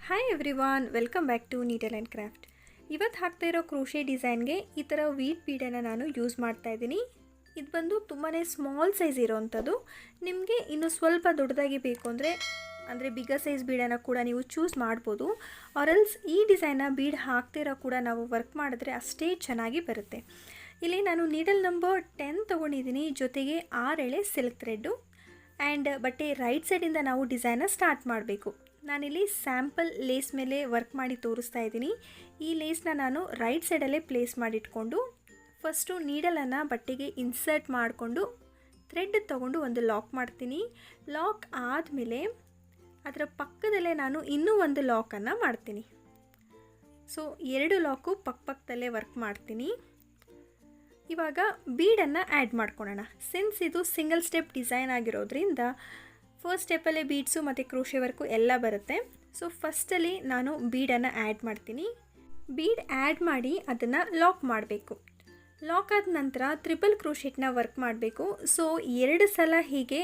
Hi everyone, welcome back to needle and craft. ಇವತ್ತು ಹಾಕ್ತಾ ಇರೋ ಕ್ರೋಶೆ ಡಿಸೈನ್ಗೆ ಈ ಥರ ವೀಟ್ ಬೀಡನ್ನು ನಾನು ಯೂಸ್ ಮಾಡ್ತಾ ಇದ್ದೀನಿ. ಇದು ಬಂದು ತುಂಬಾ ಸ್ಮಾಲ್ ಸೈಜ್ ಇರೋವಂಥದ್ದು. ನಿಮಗೆ ಇನ್ನು ಸ್ವಲ್ಪ ದೊಡ್ಡದಾಗಿ ಬೇಕು ಅಂದರೆ ಬಿಗ್ಗರ್ ಸೈಜ್ ಬೀಡನ್ನು ಕೂಡ ನೀವು ಚೂಸ್ ಮಾಡ್ಬೋದು. ಆರಲ್ಸ್ ಈ ಡಿಸೈನ್ನ ಬೀಡ್ ಹಾಕ್ತಿರೋ ಕೂಡ ನಾವು ವರ್ಕ್ ಮಾಡಿದ್ರೆ ಅಷ್ಟೇ ಚೆನ್ನಾಗಿ ಬರುತ್ತೆ. ಇಲ್ಲಿ ನಾನು ನೀಡಲ್ ನಂಬರ್ 10 ತೊಗೊಂಡಿದ್ದೀನಿ, ಜೊತೆಗೆ 6 ಎಳೆ ಸಿಲ್ಕ್ ಥ್ರೆಡ್ಡು ಆ್ಯಂಡ್ ಬಟ್ಟೆ ರೈಟ್ ಸೈಡಿಂದ ನಾವು ಡಿಸೈನ್ನ ಸ್ಟಾರ್ಟ್ ಮಾಡಬೇಕು. ನಾನಿಲ್ಲಿ ಸ್ಯಾಂಪಲ್ ಲೇಸ್ ಮೇಲೆ ವರ್ಕ್ ಮಾಡಿ ತೋರಿಸ್ತಾ ಇದ್ದೀನಿ. ಈ ಲೇಸ್ನ ನಾನು ರೈಟ್ ಸೈಡಲ್ಲೇ ಪ್ಲೇಸ್ ಮಾಡಿಟ್ಕೊಂಡು ಫಸ್ಟು ನೀಡಲನ್ನು ಬಟ್ಟೆಗೆ ಇನ್ಸರ್ಟ್ ಮಾಡಿಕೊಂಡು ಥ್ರೆಡ್ ತೊಗೊಂಡು ಒಂದು ಲಾಕ್ ಮಾಡ್ತೀನಿ. ಲಾಕ್ ಆದಮೇಲೆ ಅದರ ಪಕ್ಕದಲ್ಲೇ ನಾನು ಇನ್ನೂ ಒಂದು ಲಾಕನ್ನು ಮಾಡ್ತೀನಿ. ಸೊ 2 ಲಾಕು ಪಕ್ಕದಲ್ಲೇ ವರ್ಕ್ ಮಾಡ್ತೀನಿ. ಇವಾಗ ಬೀಡನ್ನು ಆ್ಯಡ್ ಮಾಡ್ಕೊಳ್ಳೋಣ. ಸಿನ್ಸ್ ಇದು ಸಿಂಗಲ್ ಸ್ಟೆಪ್ ಡಿಸೈನ್ ಆಗಿರೋದ್ರಿಂದ ಫಸ್ಟ್ ಸ್ಟೆಪ್ಪಲ್ಲೇ ಬೀಡ್ಸು ಮತ್ತು ಕ್ರೋಶೆ ವರ್ಕು ಎಲ್ಲ ಬರುತ್ತೆ. ಸೊ ಫಸ್ಟಲ್ಲಿ ನಾನು ಬೀಡನ್ನು ಆ್ಯಡ್ ಮಾಡ್ತೀನಿ. ಬೀಡ್ ಆ್ಯಡ್ ಮಾಡಿ ಅದನ್ನು ಲಾಕ್ ಮಾಡಬೇಕು. ಲಾಕ್ ಆದ ನಂತರ ಟ್ರಿಪಲ್ ಕ್ರೋಶೆಟ್ನ ವರ್ಕ್ ಮಾಡಬೇಕು. ಸೊ 2 ಸಲ ಹೀಗೆ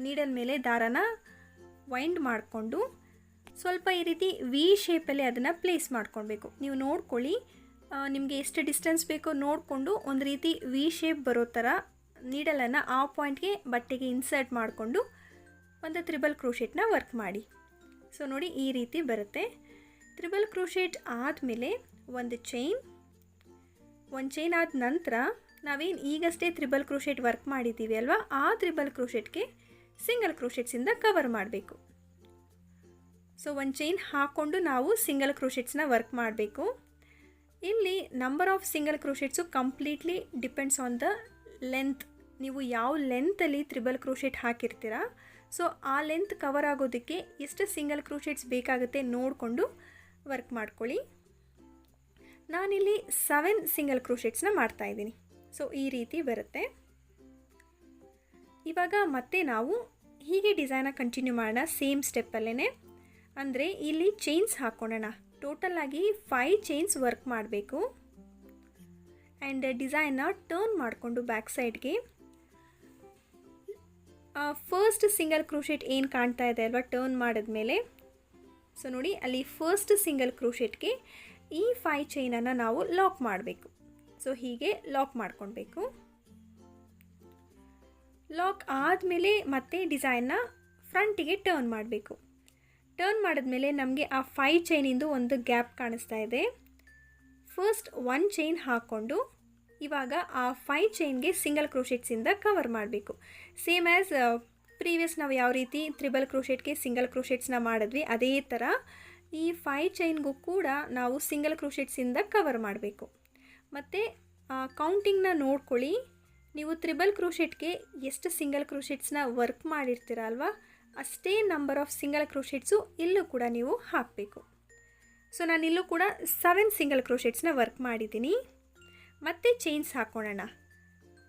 ನೀಡಲ್ ಮೇಲೆ ದಾರನ ವೈಂಡ್ ಮಾಡಿಕೊಂಡು ಸ್ವಲ್ಪ ಈ ರೀತಿ ವಿ ಶೇಪಲ್ಲಿ ಅದನ್ನು ಪ್ಲೇಸ್ ಮಾಡ್ಕೊಳ್ಬೇಕು. ನೀವು ನೋಡ್ಕೊಳ್ಳಿ, ನಿಮಗೆ ಎಷ್ಟು ಡಿಸ್ಟೆನ್ಸ್ ಬೇಕೋ ನೋಡಿಕೊಂಡು ಒಂದು ರೀತಿ ವಿ ಶೇಪ್ ಬರೋ ಥರ ನೀಡಲನ್ನು ಆ ಪಾಯಿಂಟ್ಗೆ ಬಟ್ಟೆಗೆ ಇನ್ಸರ್ಟ್ ಮಾಡಿಕೊಂಡು ಒಂದು ತ್ರಿಬಲ್ ಕ್ರೋಶೆಟ್ನ ವರ್ಕ್ ಮಾಡಿ. ಸೊ ನೋಡಿ, ಈ ರೀತಿ ಬರುತ್ತೆ. ತ್ರಿಬಲ್ ಕ್ರೋಶೆಟ್ ಆದಮೇಲೆ ಒಂದು ಚೈನ್ ಆದ ನಂತರ ನಾವೇನು ಈಗಷ್ಟೇ ತ್ರಿಬಲ್ ಕ್ರೋಶೆಟ್ ವರ್ಕ್ ಮಾಡಿದ್ದೀವಿ ಅಲ್ವಾ, ಆ ತ್ರಿಬಲ್ ಕ್ರೋಶೆಟ್ಗೆ ಸಿಂಗಲ್ ಕ್ರೋಶೆಟ್ಸಿಂದ ಕವರ್ ಮಾಡಬೇಕು. ಸೊ ಒಂದು ಚೈನ್ ಹಾಕ್ಕೊಂಡು ನಾವು ಸಿಂಗಲ್ ಕ್ರೋಶೆಟ್ಸ್ನ ವರ್ಕ್ ಮಾಡಬೇಕು. ಇಲ್ಲಿ number of single crochets completely depends on the length. ನೀವು ಯಾವ ಲೆಂತಲ್ಲಿ ತ್ರಿಬಲ್ ಕ್ರೋಶೆಟ್ ಹಾಕಿರ್ತೀರಾ, ಸೊ ಆ ಲೆಂತ್ ಕವರ್ ಆಗೋದಕ್ಕೆ ಎಷ್ಟು ಸಿಂಗಲ್ ಕ್ರೋಶೆಟ್ಸ್ ಬೇಕಾಗುತ್ತೆ ನೋಡಿಕೊಂಡು ವರ್ಕ್ ಮಾಡ್ಕೊಳ್ಳಿ. ನಾನಿಲ್ಲಿ 7 ಸಿಂಗಲ್ ಕ್ರೋಶೆಟ್ಸ್ನ ಮಾಡ್ತಾಯಿದ್ದೀನಿ. ಸೊ ಈ ರೀತಿ ಬರುತ್ತೆ. ಇವಾಗ ಮತ್ತೆ ನಾವು ಹೀಗೆ ಡಿಸೈನ ಕಂಟಿನ್ಯೂ ಮಾಡೋಣ ಸೇಮ್ ಸ್ಟೆಪ್ಪಲ್ಲೇ. ಅಂದರೆ ಇಲ್ಲಿ ಚೈನ್ಸ್ ಹಾಕ್ಕೊಳ್ಳೋಣ. ಟೋಟಲಾಗಿ 5 ಚೈನ್ಸ್ ವರ್ಕ್ ಮಾಡಬೇಕು. ಆ್ಯಂಡ್ ಡಿಸೈನ್ನ ಟರ್ನ್ ಮಾಡಿಕೊಂಡು ಬ್ಯಾಕ್ ಸೈಡ್ಗೆ ಫಸ್ಟ್ ಸಿಂಗಲ್ ಕ್ರೋಶೆಟ್ ಏನು ಕಾಣ್ತಾ ಇದೆ ಅಲ್ವಾ ಟರ್ನ್ ಮಾಡಿದ್ಮೇಲೆ, ಸೊ ನೋಡಿ ಅಲ್ಲಿ ಫಸ್ಟ್ ಸಿಂಗಲ್ ಕ್ರೋಶೆಟ್ಗೆ ಈ 5 ಚೈನನ್ನು ನಾವು ಲಾಕ್ ಮಾಡಬೇಕು. ಸೊ ಹೀಗೆ ಲಾಕ್ ಮಾಡ್ಕೊಳ್ಬೇಕು. ಲಾಕ್ ಆದಮೇಲೆ ಮತ್ತೆ ಡಿಸೈನ್ನ ಫ್ರಂಟಿಗೆ ಟರ್ನ್ ಮಾಡಬೇಕು. ಟರ್ನ್ ಮಾಡಿದ್ಮೇಲೆ ನಮಗೆ ಆ 5 ಚೈನಿಂದು ಒಂದು ಗ್ಯಾಪ್ ಕಾಣಿಸ್ತಾ ಇದೆ. ಫಸ್ಟ್ 1 ಚೈನ್ ಹಾಕ್ಕೊಂಡು ಇವಾಗ ಆ 5 ಚೈನ್ಗೆ ಸಿಂಗಲ್ ಕ್ರೋಶೆಟ್ಸಿಂದ ಕವರ್ ಮಾಡಬೇಕು. ಸೇಮ್ ಆ್ಯಸ್ ಪ್ರೀವಿಯಸ್ ನಾವು ಯಾವ ರೀತಿ ತ್ರಿಬಲ್ ಕ್ರೋಶೆಟ್ಗೆ ಸಿಂಗಲ್ ಕ್ರೋಶೆಟ್ಸ್ನ ಮಾಡಿದ್ವಿ, ಅದೇ ಥರ ಈ 5 ಚೈನ್ಗೂ ಕೂಡ ನಾವು ಸಿಂಗಲ್ ಕ್ರೋಶೆಟ್ಸಿಂದ ಕವರ್ ಮಾಡಬೇಕು. ಮತ್ತು ಕೌಂಟಿಂಗ್ನ ನೋಡ್ಕೊಳ್ಳಿ. ನೀವು ತ್ರಿಬಲ್ ಕ್ರೋಶೆಟ್ಗೆ ಎಷ್ಟು ಸಿಂಗಲ್ ಕ್ರೋಶೆಟ್ಸ್ನ ವರ್ಕ್ ಮಾಡಿರ್ತೀರ ಅಲ್ವಾ, ಅಷ್ಟೇ ನಂಬರ್ ಆಫ್ ಸಿಂಗಲ್ ಕ್ರೋಶೆಟ್ಸು ಇಲ್ಲೂ ಕೂಡ ನೀವು ಹಾಕಬೇಕು. ಸೊ ನಾನಿಲ್ಲೂ ಕೂಡ 7 ಸಿಂಗಲ್ ಕ್ರೋಶೆಟ್ಸ್ನ ವರ್ಕ್ ಮಾಡಿದ್ದೀನಿ. ಮತ್ತೆ ಚೈನ್ಸ್ ಹಾಕ್ಕೊಳ್ಳೋಣ.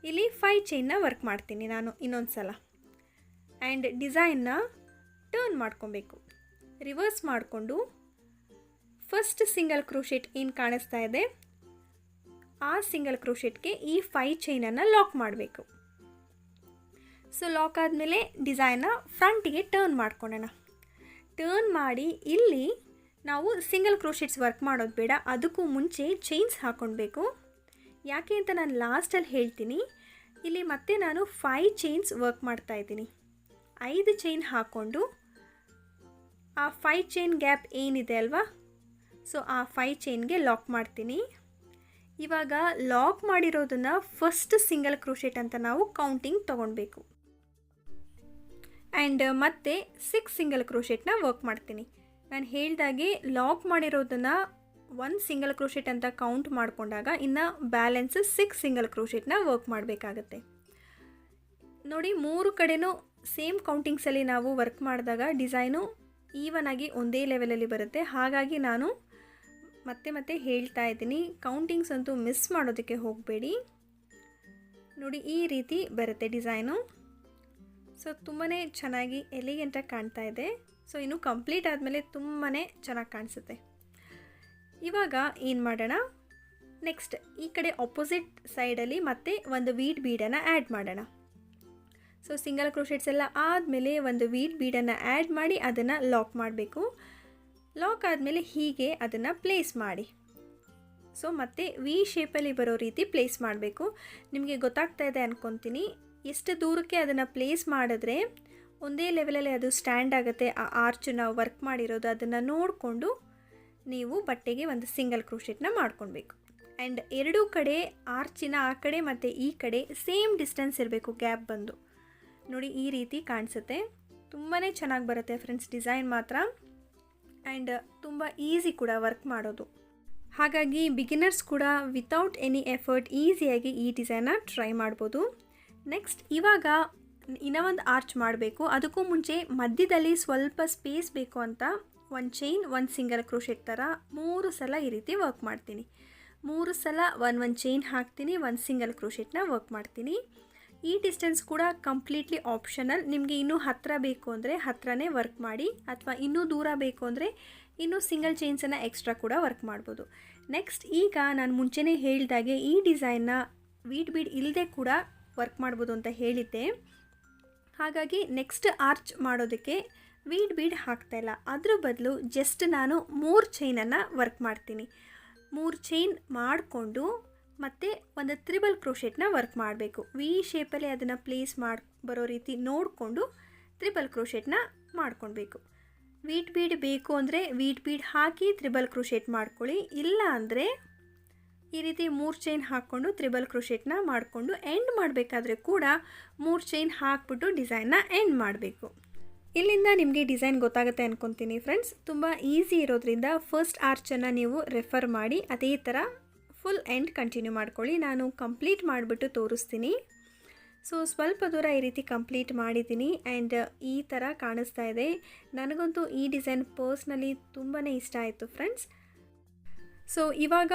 ಇಲ್ಲಿ 5 ಚೈನ್ನ ವರ್ಕ್ ಮಾಡ್ತೀನಿ ನಾನು ಇನ್ನೊಂದು ಸಲ. ಆ್ಯಂಡ್ ಡಿಸೈನ್ನ ಟರ್ನ್ ಮಾಡ್ಕೊಬೇಕು. ರಿವರ್ಸ್ ಮಾಡಿಕೊಂಡು ಫಸ್ಟ್ ಸಿಂಗಲ್ ಕ್ರೋಶೆಟ್ ಏನು ಕಾಣಿಸ್ತಾ ಇದೆ ಆ ಸಿಂಗಲ್ ಕ್ರೋಶೆಟ್ಗೆ ಈ 5 ಚೈನನ್ನು ಲಾಕ್ ಮಾಡಬೇಕು. ಸೊ ಲಾಕ್ ಆದಮೇಲೆ ಡಿಸೈನ್ನ ಫ್ರಂಟಿಗೆ ಟರ್ನ್ ಮಾಡ್ಕೊಳ್ಳೋಣ. ಟರ್ನ್ ಮಾಡಿ ಇಲ್ಲಿ ನಾವು ಸಿಂಗಲ್ ಕ್ರೋಶೆಟ್ಸ್ ವರ್ಕ್ ಮಾಡೋದು ಬೇಡ, ಅದಕ್ಕೂ ಮುಂಚೆ ಚೈನ್ಸ್ ಹಾಕ್ಕೊಳ್ಬೇಕು. ಯಾಕೆ ಅಂತ ನಾನು ಲಾಸ್ಟಲ್ಲಿ ಹೇಳ್ತೀನಿ. ಇಲ್ಲಿ ಮತ್ತೆ ನಾನು 5 ಚೈನ್ಸ್ ವರ್ಕ್ ಮಾಡ್ತಾಯಿದ್ದೀನಿ. 5 ಚೈನ್ ಹಾಕ್ಕೊಂಡು ಆ 5 ಚೈನ್ ಗ್ಯಾಪ್ ಏನಿದೆ ಅಲ್ವಾ, ಸೊ ಆ 5 ಚೈನ್ಗೆ ಲಾಕ್ ಮಾಡ್ತೀನಿ. ಇವಾಗ ಲಾಕ್ ಮಾಡಿರೋದನ್ನು ಫಸ್ಟ್ ಸಿಂಗಲ್ ಕ್ರೋಶೆಟ್ ಅಂತ ನಾವು ಕೌಂಟಿಂಗ್ ತೊಗೊಳ್ಬೇಕು. ಆ್ಯಂಡ್ ಮತ್ತೆ 6 ಸಿಂಗಲ್ ಕ್ರೋಶೆಟ್ನ ವರ್ಕ್ ಮಾಡ್ತೀನಿ. ನಾನು ಹೇಳಿದಾಗೆ ಲಾಕ್ ಮಾಡಿರೋದನ್ನು 1 ಸಿಂಗಲ್ ಕ್ರೋಶೆಟ್ ಅಂತ ಕೌಂಟ್ ಮಾಡಿಕೊಂಡಾಗ ಇನ್ನು ಬ್ಯಾಲೆನ್ಸ್ 6 ಸಿಂಗಲ್ ಕ್ರೋಶೆಟ್ನ ವರ್ಕ್ ಮಾಡಬೇಕಾಗತ್ತೆ. ನೋಡಿ, 3 ಕಡೆನೂ ಸೇಮ್ ಕೌಂಟಿಂಗ್ಸಲ್ಲಿ ನಾವು ವರ್ಕ್ ಮಾಡಿದಾಗ ಡಿಸೈನು ಈವನ್ ಆಗಿ ಒಂದೇ ಲೆವೆಲಲ್ಲಿ ಬರುತ್ತೆ. ಹಾಗಾಗಿ ನಾನು ಮತ್ತೆ ಹೇಳ್ತಾ ಇದ್ದೀನಿ, ಕೌಂಟಿಂಗ್ಸ್ ಅಂತೂ ಮಿಸ್ ಮಾಡೋದಕ್ಕೆ ಹೋಗಬೇಡಿ. ನೋಡಿ, ಈ ರೀತಿ ಬರುತ್ತೆ ಡಿಸೈನು. ಸೊ ತುಂಬಾ ಚೆನ್ನಾಗಿ ಎಲಿಗೆಂಟಾಗಿ ಕಾಣ್ತಾ ಇದೆ. ಸೊ ಇನ್ನು ಕಂಪ್ಲೀಟ್ ಆದಮೇಲೆ ತುಂಬಾ ಚೆನ್ನಾಗಿ ಕಾಣಿಸುತ್ತೆ. ಇವಾಗ ಏನು ಮಾಡೋಣ, ನೆಕ್ಸ್ಟ್ ಈ ಕಡೆ ಆಪೋಸಿಟ್ ಸೈಡಲ್ಲಿ ಮತ್ತೆ ಒಂದು ವೀಟ್ ಬೀಡನ್ನು ಆ್ಯಡ್ ಮಾಡೋಣ. ಸೊ ಸಿಂಗಲ್ ಕ್ರೋಶೆಟ್ಸ್ ಎಲ್ಲ ಆದಮೇಲೆ ಒಂದು ವೀಟ್ ಬೀಡನ್ನು ಆ್ಯಡ್ ಮಾಡಿ ಅದನ್ನು ಲಾಕ್ ಮಾಡಬೇಕು. ಲಾಕ್ ಆದಮೇಲೆ ಹೀಗೆ ಅದನ್ನು ಪ್ಲೇಸ್ ಮಾಡಿ. ಸೊ ಮತ್ತೆ ವಿ ಶೇಪಲ್ಲಿ ಬರೋ ರೀತಿ ಪ್ಲೇಸ್ ಮಾಡಬೇಕು. ನಿಮಗೆ ಗೊತ್ತಾಗ್ತಾ ಇದೆ ಅಂದ್ಕೊತೀನಿ. ಎಷ್ಟು ದೂರಕ್ಕೆ ಅದನ್ನು ಪ್ಲೇಸ್ ಮಾಡಿದ್ರೆ ಒಂದೇ ಲೆವೆಲಲ್ಲಿ ಅದು ಸ್ಟ್ಯಾಂಡ್ ಆಗುತ್ತೆ. ಆ ಆರ್ಚನ್ನ ವರ್ಕ್ ಮಾಡಿರೋದು ಅದನ್ನು ನೋಡಿಕೊಂಡು ನೀವು ಬಟ್ಟೆಗೆ ಒಂದು ಸಿಂಗಲ್ ಕ್ರೋಶೆಟ್ನ ಮಾಡ್ಕೊಳ್ಬೇಕು. ಆ್ಯಂಡ್ ಎರಡೂ ಕಡೆ ಆರ್ಚಿನ ಆ ಕಡೆ ಮತ್ತು ಈ ಕಡೆ ಸೇಮ್ ಡಿಸ್ಟೆನ್ಸ್ ಇರಬೇಕು, ಗ್ಯಾಪ್ ಬಂದು. ನೋಡಿ ಈ ರೀತಿ ಕಾಣಿಸುತ್ತೆ. ತುಂಬಾ ಚೆನ್ನಾಗಿ ಬರುತ್ತೆ ಫ್ರೆಂಡ್ಸ್ ಡಿಸೈನ್ ಮಾತ್ರ. ಆ್ಯಂಡ್ ತುಂಬ ಈಸಿ ಕೂಡ ವರ್ಕ್ ಮಾಡೋದು. ಹಾಗಾಗಿ ಬಿಗಿನರ್ಸ್ ಕೂಡ ವಿತೌಟ್ ಎನಿ ಎಫರ್ಟ್ ಈಸಿಯಾಗಿ ಈ ಡಿಸೈನ್ನ ಟ್ರೈ ಮಾಡ್ಬೋದು. ನೆಕ್ಸ್ಟ್ ಇವಾಗ ಇನ್ನೂ ಒಂದು ಆರ್ಚ್ ಮಾಡಬೇಕು. ಅದಕ್ಕೂ ಮುಂಚೆ ಮಧ್ಯದಲ್ಲಿ ಸ್ವಲ್ಪ ಸ್ಪೇಸ್ ಬೇಕು ಅಂತ ಒಂದು ಚೈನ್, ಒಂದು ಸಿಂಗಲ್ ಕ್ರೋಶೆಟ್ ಥರ 3 ಸಲ ಈ ರೀತಿ ವರ್ಕ್ ಮಾಡ್ತೀನಿ. 3 ಸಲ ಒಂದು ಚೈನ್ ಹಾಕ್ತೀನಿ, ಒಂದು ಸಿಂಗಲ್ ಕ್ರೋಶೆಟ್ನ ವರ್ಕ್ ಮಾಡ್ತೀನಿ. ಈ ಡಿಸ್ಟೆನ್ಸ್ ಕೂಡ ಕಂಪ್ಲೀಟ್ಲಿ ಆಪ್ಷನಲ್. ನಿಮಗೆ ಇನ್ನೂ ಹತ್ತಿರ ಬೇಕು ಅಂದರೆ ಹತ್ತಿರನೇ ವರ್ಕ್ ಮಾಡಿ, ಅಥವಾ ಇನ್ನೂ ದೂರ ಬೇಕು ಅಂದರೆ ಇನ್ನೂ ಸಿಂಗಲ್ ಚೈನ್ಸನ್ನು ಎಕ್ಸ್ಟ್ರಾ ಕೂಡ ವರ್ಕ್ ಮಾಡ್ಬೋದು. ನೆಕ್ಸ್ಟ್ ಈಗ ನಾನು ಮುಂಚೆನೇ ಹೇಳಿದಾಗೆ ಈ ಡಿಸೈನ್ನ ವೀಟ್ ಬೀಡ್ ಇಲ್ಲದೆ ಕೂಡ ವರ್ಕ್ ಮಾಡ್ಬೋದು ಅಂತ ಹೇಳಿದ್ದೆ. ಹಾಗಾಗಿ ನೆಕ್ಸ್ಟ್ ಆರ್ಚ್ ಮಾಡೋದಕ್ಕೆ ವೀಟ್ ಬೀಡ್ ಹಾಕ್ತಾಯಿಲ್ಲ. ಅದ್ರ ಬದಲು ಜಸ್ಟ್ ನಾನು 3 ಚೈನನ್ನು ವರ್ಕ್ ಮಾಡ್ತೀನಿ. 3 ಚೈನ್ ಮಾಡಿಕೊಂಡು ಮತ್ತು ಒಂದು ತ್ರಿಬಲ್ ಕ್ರೋಶೆಟ್ನ ವರ್ಕ್ ಮಾಡಬೇಕು. ವಿ ಶೇಪಲ್ಲಿ ಅದನ್ನು ಪ್ಲೇಸ್ ಬರೋ ರೀತಿ ನೋಡಿಕೊಂಡು ತ್ರಿಬಲ್ ಕ್ರೋಶೆಟ್ನ ಮಾಡ್ಕೊಳ್ಬೇಕು. ವೀಟ್ ಬೀಡ್ ಬೇಕು ಅಂದರೆ ವೀಟ್ ಬೀಡ್ ಹಾಕಿ ತ್ರಿಬಲ್ ಕ್ರೋಶೆಟ್ ಮಾಡ್ಕೊಳ್ಳಿ. ಇಲ್ಲ ಅಂದರೆ ಈ ರೀತಿ 3 ಚೈನ್ ಹಾಕ್ಕೊಂಡು ತ್ರಿಬಲ್ ಕ್ರೋಶೆಟ್ನ ಮಾಡಿಕೊಂಡು ಎಂಡ್ ಮಾಡಬೇಕಾದ್ರೆ ಕೂಡ 3 ಚೈನ್ ಹಾಕ್ಬಿಟ್ಟು ಡಿಸೈನ್ನ ಎಂಡ್ ಮಾಡಬೇಕು. ಇಲ್ಲಿಂದ ನಿಮಗೆ ಡಿಸೈನ್ ಗೊತ್ತಾಗುತ್ತೆ ಅಂದ್ಕೊತೀನಿ ಫ್ರೆಂಡ್ಸ್. ತುಂಬ ಈಸಿ ಇರೋದ್ರಿಂದ ಫಸ್ಟ್ ಆರ್ಚನ್ನು ನೀವು ರೆಫರ್ ಮಾಡಿ ಅದೇ ಥರ ಫುಲ್ ಎಂಡ್ ಕಂಟಿನ್ಯೂ ಮಾಡ್ಕೊಳ್ಳಿ. ನಾನು ಕಂಪ್ಲೀಟ್ ಮಾಡಿಬಿಟ್ಟು ತೋರಿಸ್ತೀನಿ. ಸೊ ಸ್ವಲ್ಪ ದೂರ ಈ ರೀತಿ ಕಂಪ್ಲೀಟ್ ಮಾಡಿದ್ದೀನಿ. ಆ್ಯಂಡ್ ಈ ಥರ ಕಾಣಿಸ್ತಾ ಇದೆ. ನನಗಂತೂ ಈ ಡಿಸೈನ್ ಪರ್ಸ್ನಲಿ ತುಂಬಾ ಇಷ್ಟ ಆಯಿತು ಫ್ರೆಂಡ್ಸ್. ಸೊ ಇವಾಗ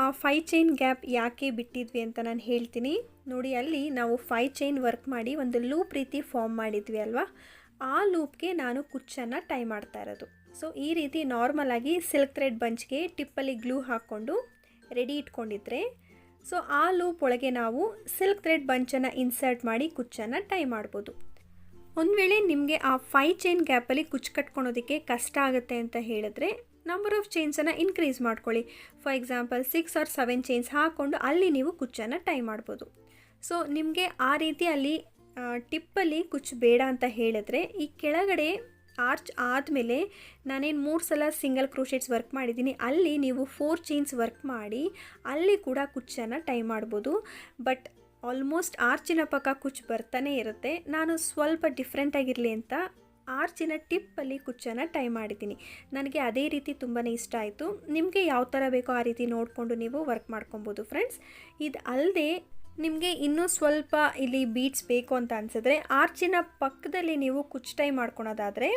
5 ಚೈನ್ ಗ್ಯಾಪ್ ಯಾಕೆ ಬಿಟ್ಟಿದ್ವಿ ಅಂತ ನಾನು ಹೇಳ್ತೀನಿ ನೋಡಿ. ಅಲ್ಲಿ ನಾವು 5 ಚೈನ್ ವರ್ಕ್ ಮಾಡಿ ಒಂದು ಲೂಪ್ ರೀತಿ ಫಾರ್ಮ್ ಮಾಡಿದ್ವಿ ಅಲ್ವಾ, ಆ ಲೂಪ್ಗೆ ನಾನು ಕುಚ್ಚನ್ನು ಟೈ ಮಾಡ್ತಾ ಇರೋದು. ಸೊ ಈ ರೀತಿ ನಾರ್ಮಲಾಗಿ ಸಿಲ್ಕ್ ಥ್ರೆಡ್ ಬಂಚ್ಗೆ ಟಿಪ್ಪಲ್ಲಿ ಗ್ಲೂ ಹಾಕ್ಕೊಂಡು ರೆಡಿ ಇಟ್ಕೊಂಡಿದ್ರೆ, ಸೊ ಆ ಲೂಪ್ ಒಳಗೆ ನಾವು ಸಿಲ್ಕ್ ಥ್ರೆಡ್ ಬಂಚನ್ನು ಇನ್ಸರ್ಟ್ ಮಾಡಿ ಕುಚ್ಚನ್ನು ಟೈ ಮಾಡ್ಬೋದು. ಒಂದು ವೇಳೆ ನಿಮಗೆ ಆ 5 ಚೈನ್ ಗ್ಯಾಪಲ್ಲಿ ಕುಚ್ಚು ಕಟ್ಕೊಳೋದಕ್ಕೆ ಕಷ್ಟ ಆಗುತ್ತೆ ಅಂತ ಹೇಳಿದ್ರೆ ನಂಬರ್ ಆಫ್ ಚೈನ್ಸನ್ನು ಇನ್ಕ್ರೀಸ್ ಮಾಡ್ಕೊಳ್ಳಿ. ಫಾರ್ ಎಕ್ಸಾಂಪಲ್ 6 or 7 ಚೈನ್ಸ್ ಹಾಕ್ಕೊಂಡು ಅಲ್ಲಿ ನೀವು ಕುಚ್ಚನ್ನು ಟೈ ಮಾಡ್ಬೋದು. ಸೊ ನಿಮಗೆ ಆ ರೀತಿ ಅಲ್ಲಿ ಟಿಪ್ಪಲ್ಲಿ ಕುಚ್ಚು ಬೇಡ ಅಂತ ಹೇಳಿದ್ರೆ ಈ ಕೆಳಗಡೆ ಆರ್ಚ್ ಆದಮೇಲೆ ನಾನೇನು 3 ಸಲ ಸಿಂಗಲ್ ಕ್ರೋಶೆಟ್ಸ್ ವರ್ಕ್ ಮಾಡಿದ್ದೀನಿ, ಅಲ್ಲಿ ನೀವು 4 ಚೈನ್ಸ್ ವರ್ಕ್ ಮಾಡಿ ಅಲ್ಲಿ ಕೂಡ ಕುಚ್ಚನ್ನು ಟೈ ಮಾಡ್ಬೋದು. ಬಟ್ ಆಲ್ಮೋಸ್ಟ್ ಆರ್ಚಿನ ಪಕ್ಕ ಕುಚ್ಚು ಬರ್ತಾನೆ ಇರುತ್ತೆ. ನಾನು ಸ್ವಲ್ಪ ಡಿಫ್ರೆಂಟಾಗಿರಲಿ ಅಂತ ಆರ್ಚಿನ ಟಿಪ್ಪಲ್ಲಿ ಕುಚ್ಚನ್ನು ಟೈ ಮಾಡಿದ್ದೀನಿ. ನನಗೆ ಅದೇ ರೀತಿ ತುಂಬಾ ಇಷ್ಟ ಆಯಿತು. ನಿಮಗೆ ಯಾವ ಥರ ಬೇಕೋ ಆ ರೀತಿ ನೋಡಿಕೊಂಡು ನೀವು ವರ್ಕ್ ಮಾಡ್ಕೊಬೋದು ಫ್ರೆಂಡ್ಸ್. ಇದು ಅಲ್ಲದೆ ನಿಮಗೆ ಇನ್ನೂ ಸ್ವಲ್ಪ ಇಲ್ಲಿ ಬೀಡ್ಸ್ ಬೇಕು ಅಂತ ಅನಿಸಿದ್ರೆ ಆರ್ಚಿನ ಪಕ್ಕದಲ್ಲಿ ನೀವು ಕುಚ್ಚು ಟೈ ಮಾಡ್ಕೊಳೋದಾದರೆ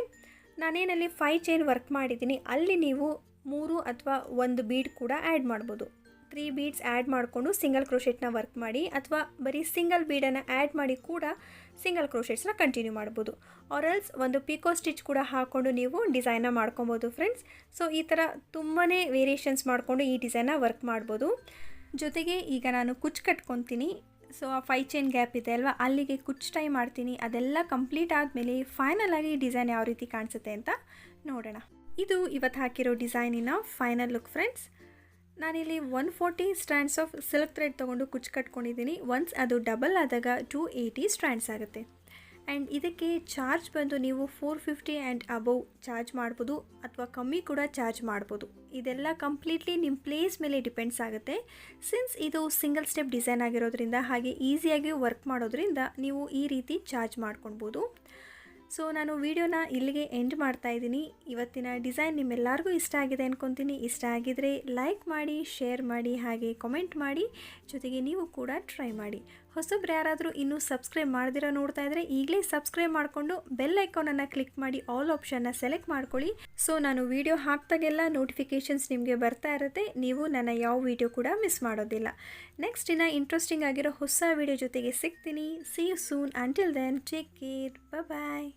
ನಾನೇನಲ್ಲಿ 5 ಚೈನ್ ವರ್ಕ್ ಮಾಡಿದ್ದೀನಿ, ಅಲ್ಲಿ ನೀವು 3 ಅಥವಾ 1 ಬೀಡ್ ಕೂಡ ಆ್ಯಡ್ ಮಾಡ್ಬೋದು. 3 ಬೀಡ್ಸ್ ಆ್ಯಡ್ ಮಾಡಿಕೊಂಡು ಸಿಂಗಲ್ ಕ್ರೋಶೆಟ್ನ ವರ್ಕ್ ಮಾಡಿ, ಅಥವಾ ಬರೀ ಸಿಂಗಲ್ ಬೀಡನ್ನು ಆ್ಯಡ್ ಮಾಡಿ ಕೂಡ ಸಿಂಗಲ್ ಕ್ರೋಶೆಟ್ಸ್ನ ಕಂಟಿನ್ಯೂ ಮಾಡ್ಬೋದು. ಆರ್ ಎಲ್ಸ್ ಒಂದು ಪಿಕೋ ಸ್ಟಿಚ್ ಕೂಡ ಹಾಕ್ಕೊಂಡು ನೀವು ಡಿಸೈನ್ನ ಮಾಡ್ಕೊಬೋದು ಫ್ರೆಂಡ್ಸ್. ಸೊ ಈ ಥರ ತುಂಬಾ ವೇರಿಯೇಷನ್ಸ್ ಮಾಡಿಕೊಂಡು ಈ ಡಿಸೈನ್ನ ವರ್ಕ್ ಮಾಡ್ಬೋದು. ಜೊತೆಗೆ ಈಗ ನಾನು ಕುಚ್ಚು ಕಟ್ಕೊತೀನಿ. ಸೊ ಆ 5 ಚೈನ್ ಗ್ಯಾಪ್ ಇದೆ ಅಲ್ವಾ, ಅಲ್ಲಿಗೆ ಕುಚ್ಚು ಟೈ ಮಾಡ್ತೀನಿ. ಅದೆಲ್ಲ ಕಂಪ್ಲೀಟ್ ಆದಮೇಲೆ ಫೈನಲ್ ಆಗಿ ಡಿಸೈನ್ ಯಾವ ರೀತಿ ಕಾಣಿಸುತ್ತೆ ಅಂತ ನೋಡೋಣ. ಇದು ಇವತ್ತು ಹಾಕಿರೋ ಡಿಸೈನಿನ ಫೈನಲ್ ಲುಕ್ ಫ್ರೆಂಡ್ಸ್. ನಾನಿಲ್ಲಿ 140 ಸ್ಟ್ರ್ಯಾಂಡ್ಸ್ ಆಫ್ ಸಿಲ್ಕ್ ಥ್ರೆಡ್ ತೊಗೊಂಡು ಕುಚ್ಚು ಕಟ್ಕೊಂಡಿದ್ದೀನಿ. ಒನ್ಸ್ ಅದು ಡಬಲ್ ಆದಾಗ 280 ಸ್ಟ್ರ್ಯಾಂಡ್ಸ್ ಆಗುತ್ತೆ. ಆ್ಯಂಡ್ ಇದಕ್ಕೆ ಚಾರ್ಜ್ ಬಂದು ನೀವು 450 ಆ್ಯಂಡ್ ಅಬೌವ್ ಚಾರ್ಜ್ ಮಾಡ್ಬೋದು, ಅಥವಾ ಕಮ್ಮಿ ಕೂಡ ಚಾರ್ಜ್ ಮಾಡ್ಬೋದು. ಇದೆಲ್ಲ ಕಂಪ್ಲೀಟ್ಲಿ ನಿಮ್ಮ ಪ್ಲೇಸ್ ಮೇಲೆ ಡಿಪೆಂಡ್ಸ್ ಆಗುತ್ತೆ. ಸಿನ್ಸ್ ಇದು ಸಿಂಗಲ್ ಸ್ಟೆಪ್ ಡಿಸೈನ್ ಆಗಿರೋದ್ರಿಂದ ಹಾಗೆ ಈಸಿಯಾಗಿ ವರ್ಕ್ ಮಾಡೋದ್ರಿಂದ ನೀವು ಈ ರೀತಿ ಚಾರ್ಜ್ ಮಾಡ್ಕೊಳ್ಬೋದು. ಸೊ ನಾನು ವಿಡಿಯೋನ ಇಲ್ಲಿಗೆ ಎಂಡ್ ಮಾಡ್ತಾ ಇದ್ದೀನಿ. ಇವತ್ತಿನ ಡಿಸೈನ್ ನಿಮ್ಮೆಲ್ಲರಿಗೂ ಇಷ್ಟ ಆಗಿದೆ ಅಂದ್ಕೊತೀನಿ. ಇಷ್ಟ ಆಗಿದರೆ ಲೈಕ್ ಮಾಡಿ, ಶೇರ್ ಮಾಡಿ, ಹಾಗೆ ಕಾಮೆಂಟ್ ಮಾಡಿ. ಜೊತೆಗೆ ನೀವು ಕೂಡ ಟ್ರೈ ಮಾಡಿ. ಹೊಸಬ್ರು ಯಾರಾದರೂ ಇನ್ನೂ ಸಬ್ಸ್ಕ್ರೈಬ್ ಮಾಡ್ದಿರೋ ನೋಡ್ತಾ ಇದ್ದರೆ ಈಗಲೇ ಸಬ್ಸ್ಕ್ರೈಬ್ ಮಾಡಿಕೊಂಡು ಬೆಲ್ ಐಕಾನನ್ನು ಕ್ಲಿಕ್ ಮಾಡಿ ಆಲ್ ಆಪ್ಷನ್ನ ಸೆಲೆಕ್ಟ್ ಮಾಡ್ಕೊಳ್ಳಿ. ಸೊ ನಾನು ವಿಡಿಯೋ ಹಾಕ್ದಾಗೆಲ್ಲ ನೋಟಿಫಿಕೇಷನ್ಸ್ ನಿಮಗೆ ಬರ್ತಾ ಇರುತ್ತೆ. ನೀವು ನನ್ನ ಯಾವ ವಿಡಿಯೋ ಕೂಡ ಮಿಸ್ ಮಾಡೋದಿಲ್ಲ. ನೆಕ್ಸ್ಟ್ ಇನ್ನು ಇಂಟ್ರೆಸ್ಟಿಂಗ್ ಆಗಿರೋ ಹೊಸ ವಿಡಿಯೋ ಜೊತೆಗೆ ಸಿಗ್ತೀನಿ. See you soon. Until then take care. Bye.